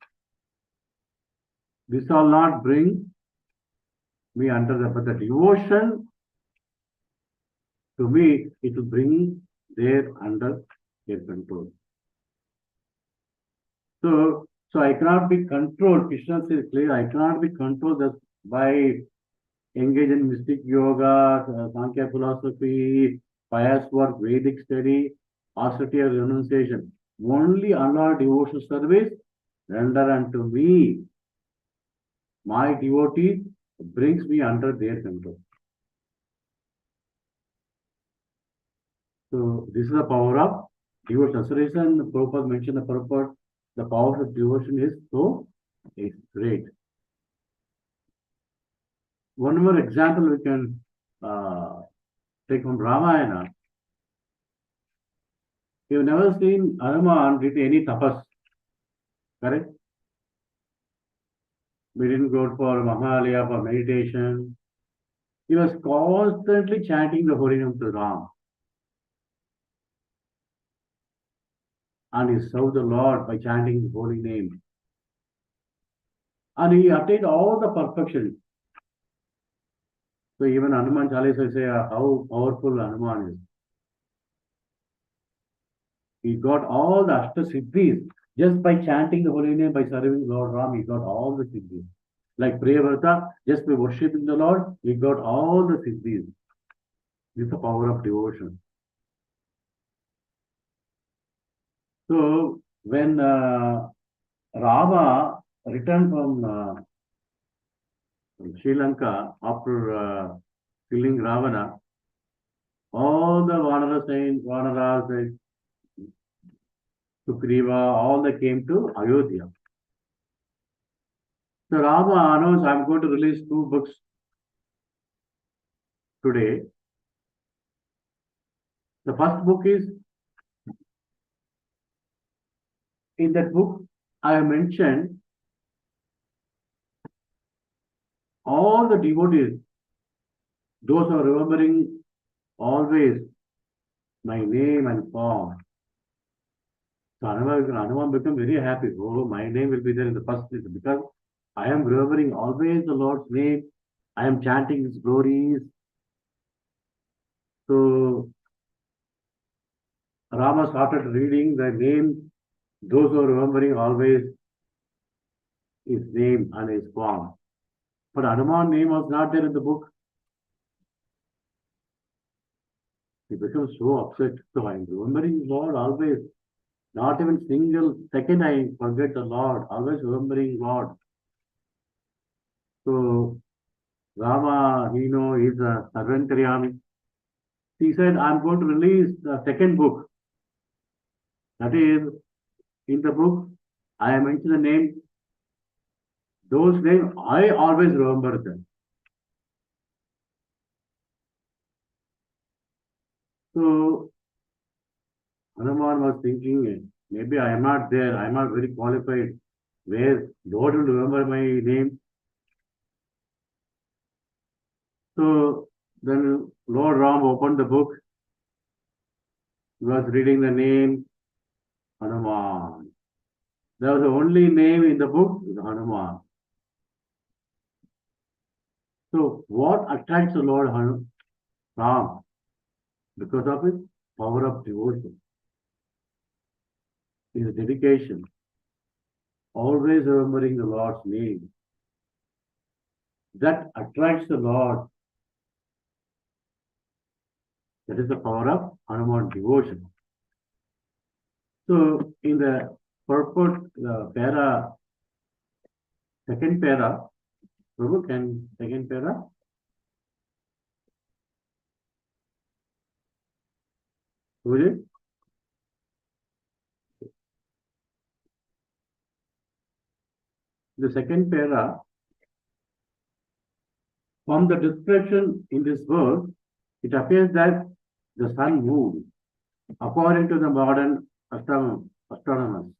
This will not bring me under but the devotion to me, it will bring there under their control. So I cannot be controlled. Krishna says clearly, I cannot be controlled just by engage in mystic yoga, Sankhya philosophy, pious work, Vedic study, austerity or renunciation. Only under devotional service, render unto me. My devotee brings me under their control. So this is the power of devotion. So reason Prabhupada mentioned the purport, the power of devotion is so great. One more example we can take from Ramayana. You've never seen Hanuman did any tapas, correct? We didn't go for Mahalaya for meditation. He was constantly chanting the holy name to Ram. And he served the Lord by chanting his holy name. And he attained all the perfection. So even Hanuman Chalisa say how powerful Hanuman is. He got all the Ashtasiddhis just by chanting the holy name, by serving Lord Ram. He got all the siddhis. Like Bhagavata, just by worshipping the Lord, he got all the siddhis. This is the power of devotion. So when Rama returned from Sri Lanka after killing Ravana, all the Vanaras, Sugriva, all they came to Ayodhya. So Rama announced, I'm going to release 2 books today. The first book is, in that book, I have mentioned all the devotees, those who are remembering always my name and form. So Hanuman became very happy. Oh, my name will be there in the first list because I am remembering always the Lord's name. I am chanting His glories. So Rama started reading the name, those who are remembering always his name and his form. But Hanuman's name was not there in the book. He became so upset. So I am remembering Lord always. Not even single second I forget the Lord. Always remembering Lord. So Rama, he is a Sarvantaryami. He said, I'm going to release the second book. That is, in the book, I have mentioned the name. Those names, I always remember them. So Hanuman was thinking, maybe I am not there, I am not very qualified. Where God will remember my name. So then Lord Ram opened the book. He was reading the name Hanuman. That was the only name in the book, Hanuman. So what attracts the Lord Ram? Because of his power of devotion, his dedication, always remembering the Lord's name. That attracts the Lord. That is the power of Hanuman devotion. So in the purport, second para, Prabhu, can second para? Prabhuji? The second para, from the description in this verse, it appears that the sun moved according to the modern astronomers.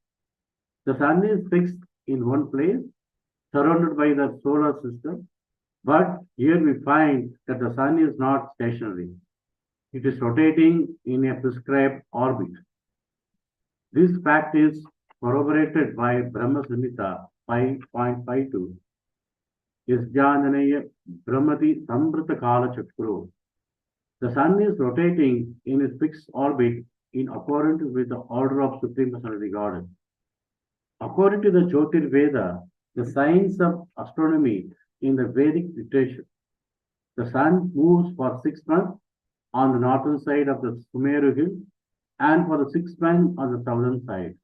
The sun is fixed in one place, surrounded by the solar system, but here we find that the sun is not stationary. It is rotating in a prescribed orbit. This fact is corroborated by Brahma Samhita 5.52. Yasjananaya Brahmati Sambrata Kala Chakro. The sun is rotating in a fixed orbit in accordance with the order of Supreme Personality Godhead. According to the Jyotir Veda, the science of astronomy in the Vedic literature, the sun moves for 6 months on the northern side of the Sumeru hill and for the 6 months on the southern side.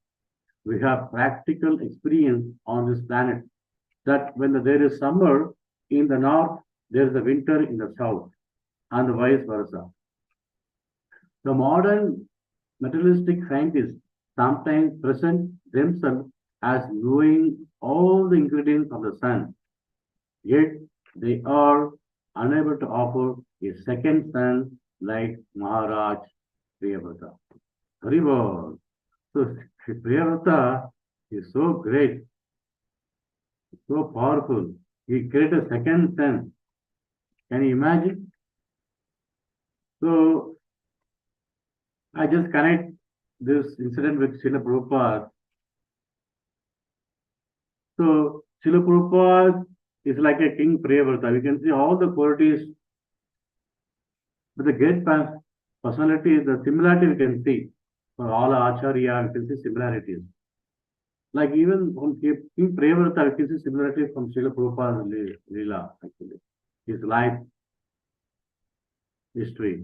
We have practical experience on this planet that when there is summer in the north, there is a winter in the south, and vice versa. The modern materialistic scientists sometimes present themselves as knowing all the ingredients of the sun, yet they are unable to offer a second sun like Maharaj Priyavata. Haribol. So Priyavata is so great, so powerful. He created a second sun. Can you imagine? So I just connect this incident with Srila Prabhupada. So Srila Prabhupada is like a king Priyavata. We can see all the qualities, but the great personality, the similarity we can see. For all Acharya, we can see similarities. Like even from King Priyavata, we can see similarity from Srila Prabhupada's Leela, actually. His life history.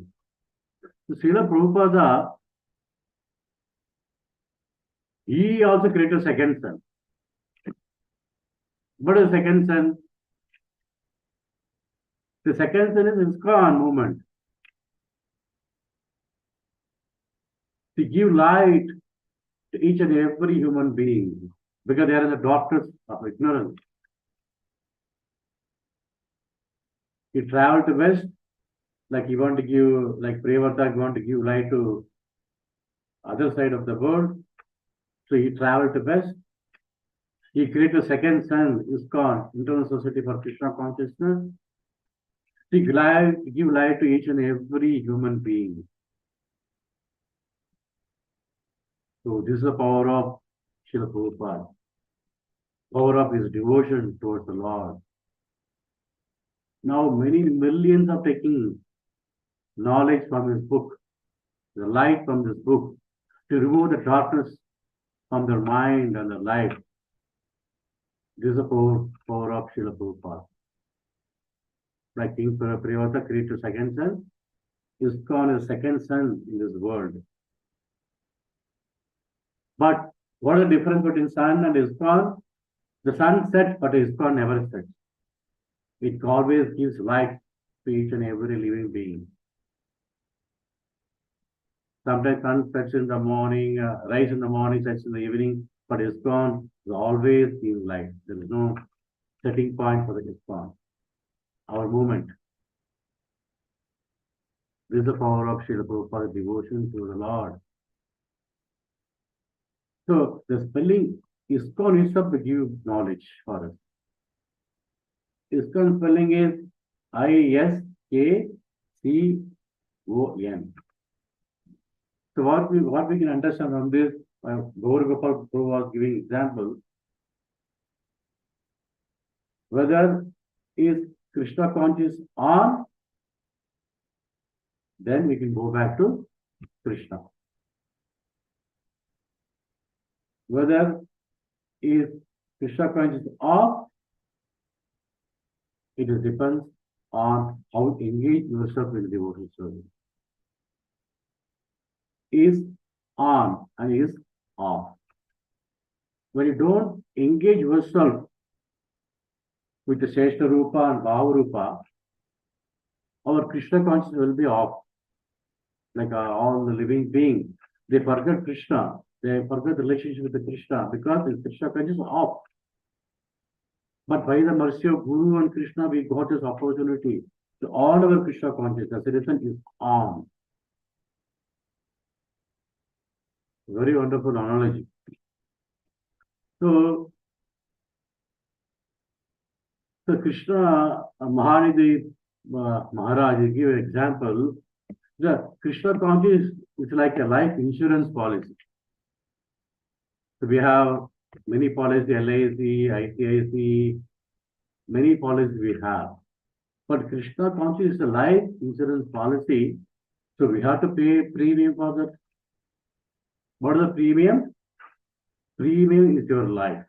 So Srila Prabhupada, he also created a second son. What is the second son? The second son is ISKCON movement. To give light to each and every human being, because they are the doctors of ignorance. He traveled to West, like he want to give, like Priyavata, he want to give light to other side of the world. So he traveled to West. He created a second son, ISKCON, Internal Society for Krishna Consciousness. To give light to each and every human being. So this is the power of Srila Prabhupada. Power of his devotion towards the Lord. Now many millions are taking knowledge from his book, the light from this book, to remove the darkness from their mind and their life. This is the power of Srila Prabhupada. Like King Priyavata created a second son, ISKCON is second son in this world. But what is the difference between sun and ISKCON? The sun sets, but ISKCON never sets. It always gives light to each and every living being. Sometimes sun sets in the morning, rise in the morning, sets in the evening, but ISKCON always gives light. There is no setting point for the ISKCON. Our movement. This is the power of Srila Prabhupada's devotion to the Lord. So the spelling ISKCON itself to give knowledge for us. ISKCON spelling is ISKCON. So what we can understand from this, Gaur Gopal Prabhu was giving example, whether is Krishna conscious on, then we can go back to Krishna. Whether is Krishna conscious off, it depends on how engage yourself in devotional service. Is on and is off. When you don't engage yourself with the Sheshta Rupa and Bhava Rupa, our Krishna consciousness will be off. Like all the living beings, they forget Krishna, they forget the relationship with the Krishna because the Krishna consciousness is off. But by the mercy of Guru and Krishna, we got this opportunity to all our Krishna consciousness. The reason is on. Very wonderful analogy. So Krishna Mahanidhi Maharaj give an example. The Krishna consciousness is like a life insurance policy. So we have many policies, LIC, ICIC, many policies we have. But Krishna consciousness is a life insurance policy. So we have to pay premium for that. What is the premium? Premium is your life.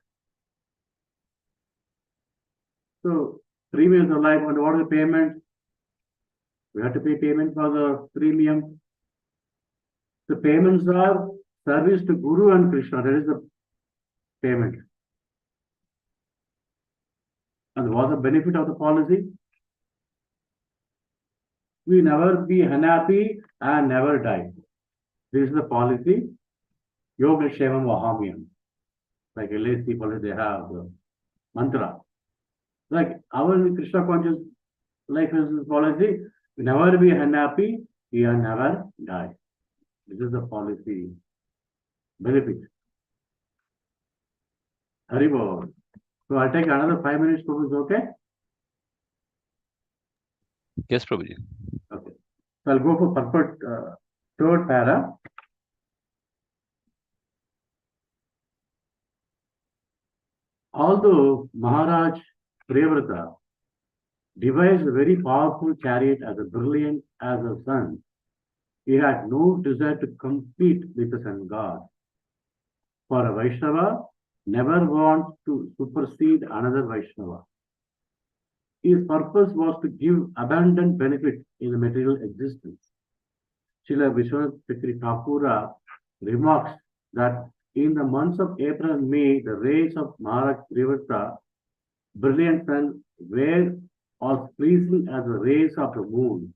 So premium is your life, and what is the payment? We have to pay payment for the premium. The payments are service to Guru and Krishna. That is the payment. And what's the benefit of the policy? We never be unhappy and never die. This is the policy. Yoga Shevam Vahamyam. Like LIC policy, they have the mantra. Like our Krishna conscious life is policy. We never be unhappy, we never die. This is the policy benefit. Haribol. So I'll take another 5 minutes, Prabhu, okay? Yes, Prabhuji. Okay. So I'll go for purport, third para. Although Maharaj Priyavrata devised a very powerful chariot as brilliant as the sun, he had no desire to compete with the sun god. For a Vaishnava, never wants to supersede another Vaishnava. His purpose was to give abundant benefit in the material existence. Srila Vishwanath Chakri Thakura remarks that in the months of April and May, the rays of Maharaj Priyavrata, brilliant sun, were as pleasing as the rays of the moon.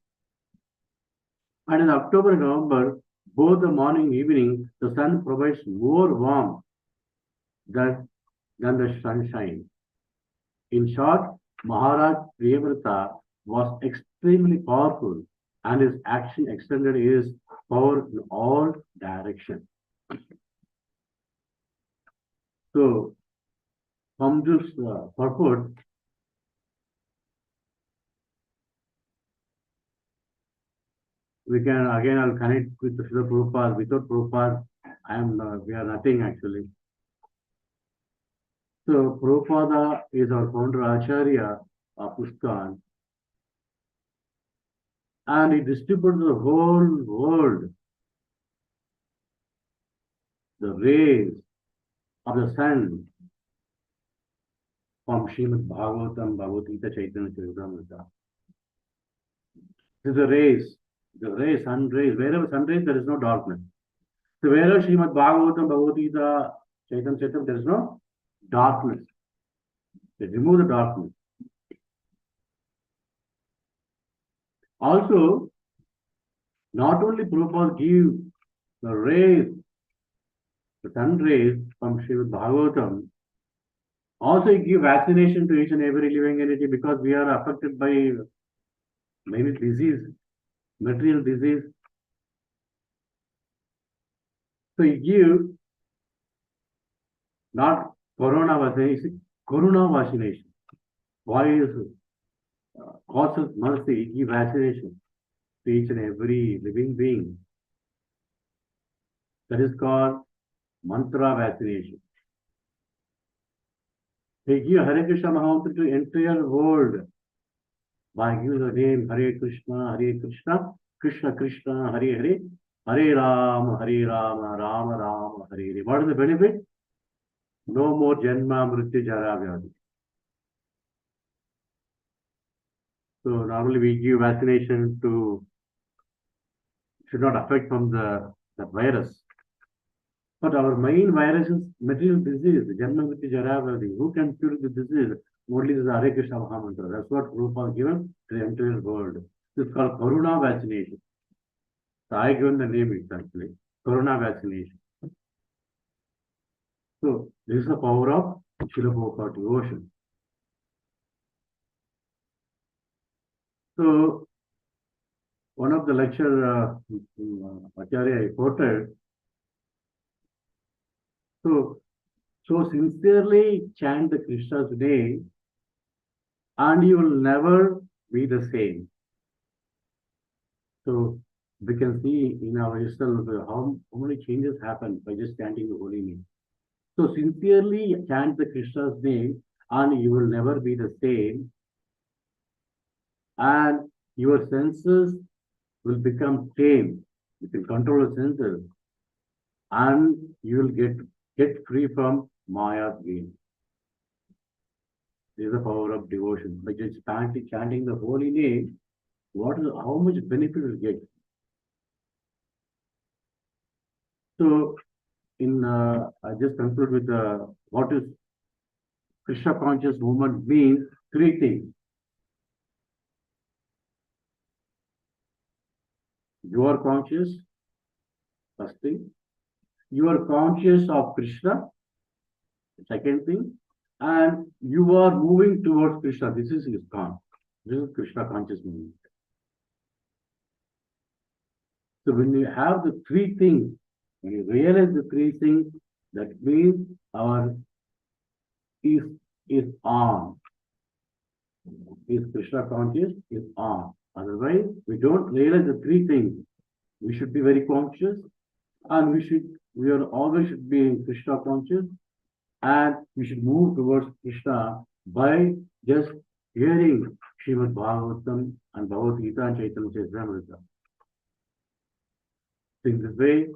And in October and November, both the morning and evening, the sun provides more warmth than the sunshine. In short, Maharaj Priyavrata was extremely powerful and his action extended his power in all directions. So, from this purport, we can again, I'll connect with the Srila Prabhupada. Without Prabhupada, we are nothing actually. So Prabhupada is our founder Acharya of ISKCON, and he distributes the whole world the rays of the sun from Srimad Bhagavatam, Bhagavad Gita, Chaitanya Charitamrita. This is the rays, sun rays. Wherever sun rays, there is no darkness. So wherever Srimad Bhagavatam, Bhagavad Gita, Chaitanya Charitamrita, there is no darkness. They remove the darkness. Also, not only Prabhupada give the rays, the sun rays from Srimad Bhagavatam, also he give vaccination to each and every living entity because we are affected by many disease, material disease. So he give Not corona vaccination, corona vaccination. Why is causes mercy, give vaccination to each and every living being. That is called mantra vaccination. They give Hare Krishna Mahamantra to entire world by giving the name Hare Krishna, Krishna Krishna, Hare Hare, Hare Rama, Rama Rama, Hare Hare. What is the benefit? No more Janma, Mrityu, Jara, Vyadi. So normally we give vaccination to, should not affect from the virus. But our main virus is material disease, Janma, Mrityu, Jara, Vyadi. Who can cure the disease? Only the Hare Krishna Mahamantra. That's what Rupa given to the entire world. This is called Corona vaccination. So I given the name it actually, Corona vaccination. So this is the power of Srila Prabhupada devotion. So one of the lecture Acharya quoted, so sincerely chant the Krishna's name and you will never be the same. So we can see in our history how many changes happen by just chanting the holy name. So sincerely chant the Krishna's name and you will never be the same. And your senses will become tame. You can control the senses and you will get free from Maya's game. This is the power of devotion. By just chanting the holy name, how much benefit will get? So I just conclude with what is Krishna conscious movement means. Three things. You are conscious, first thing. You are conscious of Krishna, second thing. And you are moving towards Krishna. This is ISKCON. This is Krishna conscious movement. So when you have the three things, when you realize the three things, that means our is on. Is Krishna conscious is on. Otherwise, we don't realize the three things. We should be very conscious, and we are always should be Krishna conscious, and we should move towards Krishna by just hearing Srimad Bhagavatam and Bhagavad Gita and Chaitanya Charitamrita. In this way,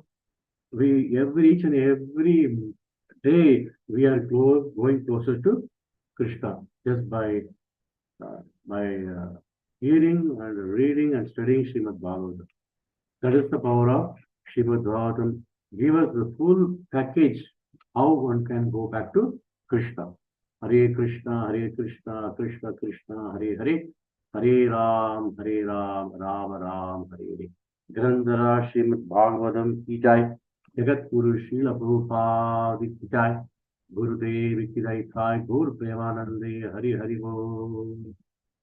each and every day we are going closer to Krishna just by hearing and reading and studying Srimad Bhagavatam. That is the power of Srimad Bhagavatam. Give us the full package how one can go back to Krishna. Hare Krishna, Krishna Krishna, Hare Hare, Hare Ram, Ram Ram, Hare Hare. Grandhara Srimad Bhagavatam ki jai, Jagat Guru Srila Prabhupada ki jai, Gurudev ki jai thai, Gur Premanande, Hare Hare Bol.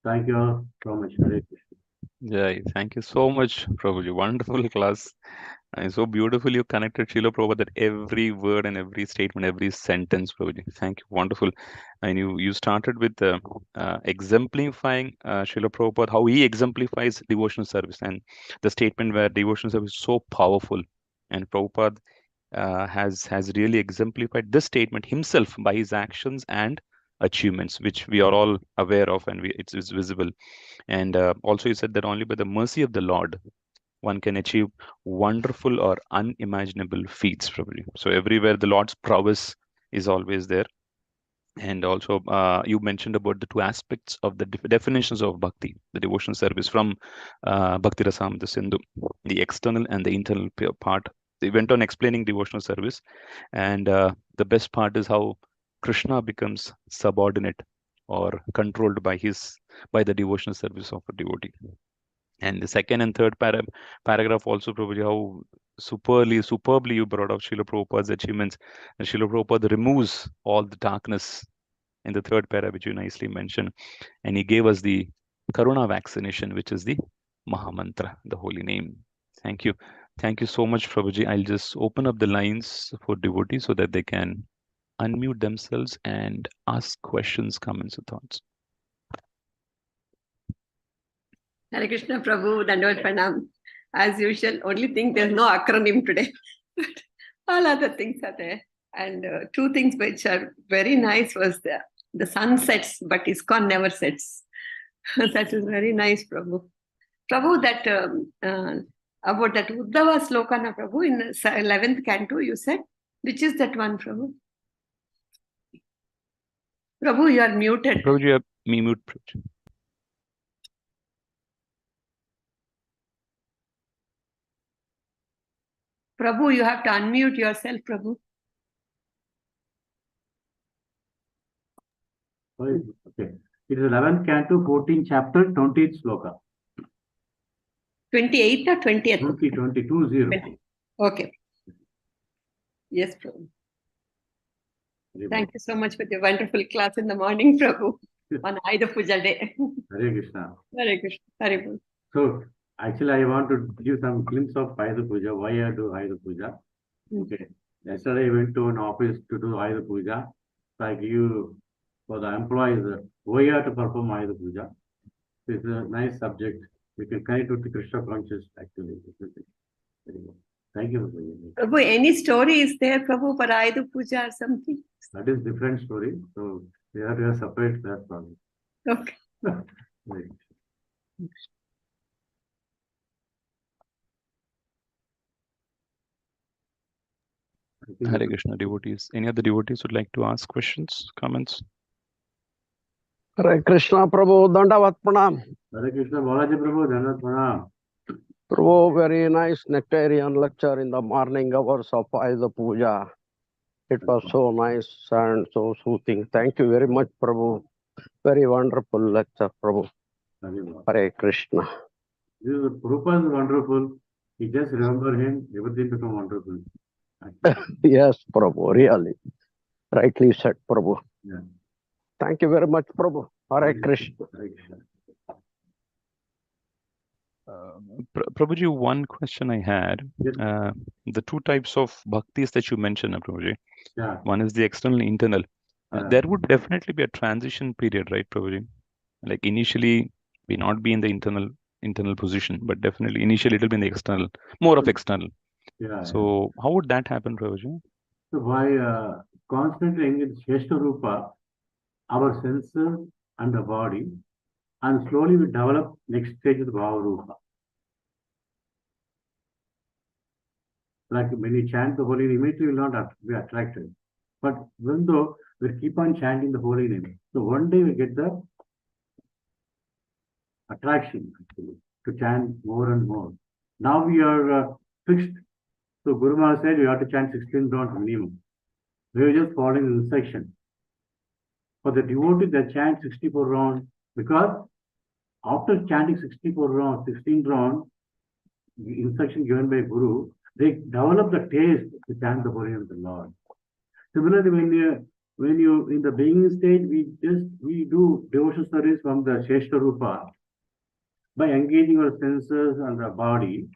Thank you so much, Hare Krishna. Yeah, thank you so much, Prabhuji. Wonderful class. And so beautifully you connected Srila Prabhupada, that every word and every statement, every sentence, Prabhuji. Thank you. Wonderful. And you started with exemplifying Srila Prabhupada, how he exemplifies devotional service, and the statement where devotional service is so powerful. And Prabhupada has really exemplified this statement himself by his actions and achievements, which we are all aware of, and it's visible. And also he said that only by the mercy of the Lord one can achieve wonderful or unimaginable feats, probably. So everywhere the Lord's prowess is always there. And also you mentioned about the two aspects of the definitions of bhakti, the devotional service from Bhakti Rasamrita Sindhu, the external and the internal part. They went on explaining devotional service, and the best part is how Krishna becomes subordinate or controlled by the devotional service of a devotee. And the second and third paragraph also probably how superbly you brought up Srila Prabhupada's achievements. And Srila Prabhupada removes all the darkness in the third para, which you nicely mentioned. And he gave us the Karuna vaccination, which is the Mahamantra, the holy name. Thank you. Thank you so much, Prabhuji. I'll just open up the lines for devotees so that they can unmute themselves and ask questions, comments, or thoughts. Hare Krishna Prabhu, Dandavat Pranam. As usual, only thing there's no acronym today. But all other things are there. And two things which are very nice was the sun sets, but ISKCON never sets. That is very nice, Prabhu. Prabhu, that about that Uddhava sloka, na Prabhu, in 11th canto, you said, which is that one, Prabhu? Prabhu, you are muted. Prabhuji, you have me mute. Prabhuji. Prabhu, you have to unmute yourself, Prabhu. Okay. It is 11th canto, 14th chapter, 20th sloka. 28th or 20th? 20. Okay. Yes, Prabhu. Thank you so much for the wonderful class in the morning, Prabhu, on Ayudha Puja day. Hare Krishna. Hare Krishna. Hare Krishna. So, actually, I want to give some glimpse of Ayudha Puja. Why I do Ayudha Puja? Okay. Yesterday, I went to an office to do Ayudha Puja. So, I give for the employees why you have to perform Ayudha Puja. It's a nice subject. You can connect with the Krishna conscious, actually. Very good. Thank you for bringing it. Prabhu, any story is there, Prabhu, for Ayudha Puja or something? That is different story. So, we have to separate that from it. Okay. Right. Hare Krishna devotees. Any other devotees would like to ask questions, comments? Hare Krishna Prabhu, Dandavat Pranam. Hare Krishna, Balaji Prabhu, Dhanat Pranam. Prabhu, very nice nectarian lecture in the morning hours of Ayudha Puja. It was so nice and so soothing. Thank you very much, Prabhu. Very wonderful lecture, Prabhu. Hare Krishna. This is Prabhupada is wonderful. You just remember him, everything become wonderful. Yes, Prabhu, really. Rightly said, Prabhu. Yeah. Thank you very much, Prabhu. Hare Krishna. Hare Krishna. Prabhuji, one question I had. Yes. The two types of bhaktis that you mentioned, Prabhuji. Yeah. One is the external and internal. Yeah. There would definitely be a transition period, right, Prabhuji? Like initially, we not be in the internal position, but definitely initially it will be in the external, more of external. Yeah. So how would that happen, Prabhuji? So by concentrating in Sheshta Rupa, our senses and the body, and slowly we develop next stage of the Bhava Rupa. Like when you chant the holy name, immediately will not be attracted. But even though we keep on chanting the holy name, so one day we get the attraction actually to chant more and more. Now we are fixed. So Guru Maharaj said you have to chant 16 rounds minimum. We are just following the instruction. For the devotee, they chant 64 rounds because after chanting 64 rounds, 16 rounds, the instruction given by Guru, they develop the taste to chant the holy name of the Lord. Similarly, when you in the beginning stage, we do devotional service from the Sheshta Rupa by engaging our senses and the body.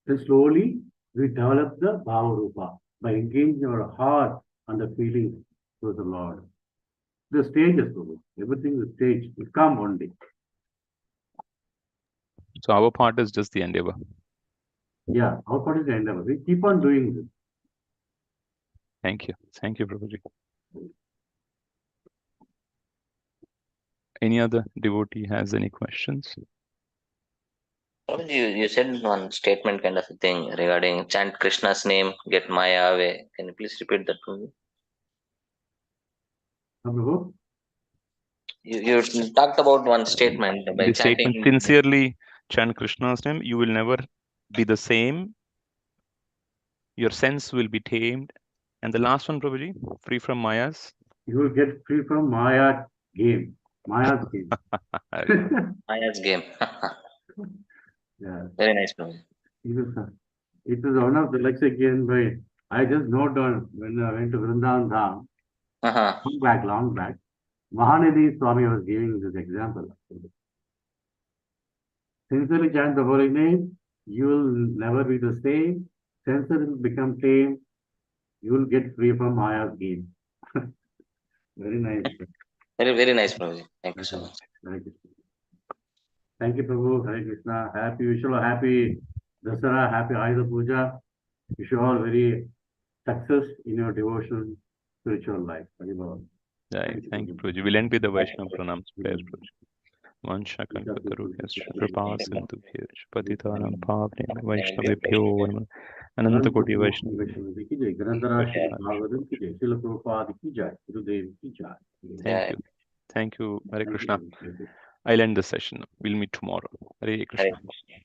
Then slowly we develop the Bhava Rupa by engaging our heart and the feelings to the Lord. The stages, everything is stage. It come one day. So our part is just the endeavor. Yeah, our part is the endeavor. We keep on doing this. Thank you. Thank you, Prabhuji. Any other devotee has any questions? You said one statement kind of a thing regarding chant Krishna's name, get Maya away. Can you please repeat that for me? Prabhu? You talked about one statement by The chanting. statement, sincerely chant Krishna's name, you will never be the same. Your sense will be tamed. And the last one, Prabhuji, free from Mayas. You will get free from Maya game. Maya's game. Maya's game. Yeah. Very nice, Prabhu. It is one of the lecture given by, I just note down when I went to Vrindavan Dham, long back, Mahanidhi Swami was giving this example. Sincerely chant the holy name, you will never be the same. Senses will become tame. you will get free from Maya's game. Very nice. Very, very nice, Prabhuji. Thank you so much. Hare Krishna. Thank you, Prabhu. Hare Krishna. Wish you all happy Dasara, happy Ayudha Puja. Wish you all very success in your devotional spiritual life. Hari Bol. Thank you, Prabhuji. We'll end with the Vaishnava pranams prayers, Prabhuji. Vansha kalpatarubhyascha kripa sindhubhyascha patitanam pavane Vaishnavebhyo namaः. Ananta Koti Vaishnava. Grandhara Bhagavatam ki jai. Srila Prabhupada ki jai. Gurudev ki jai. Thank you. Thank you, Hare Krishna. I'll end the session. We'll meet tomorrow. Hare Krishna. Hare Krishna.